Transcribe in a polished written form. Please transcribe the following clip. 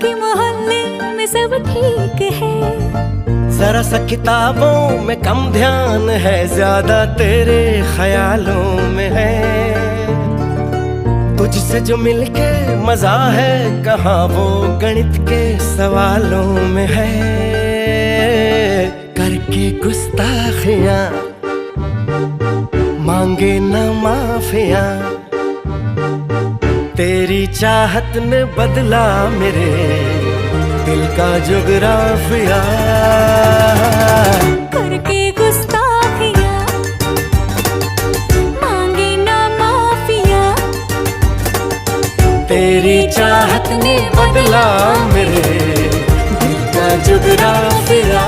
बाकी मोहल्ले में सब ठीक है। जरा सा किताबों में कम ध्यान है, ज्यादा तेरे ख्यालों में है। तुझसे जो मिलके मजा है, कहाँ वो गणित के सवालों में है। करके गुस्ताखियां मांगे न माफियां, तेरी चाहत ने बदला मेरे दिल का जुगराफिया। करके गुस्ताखियां मांगे ना माफिया, तेरी चाहत ने बदला मेरे दिल का जुगराफिया।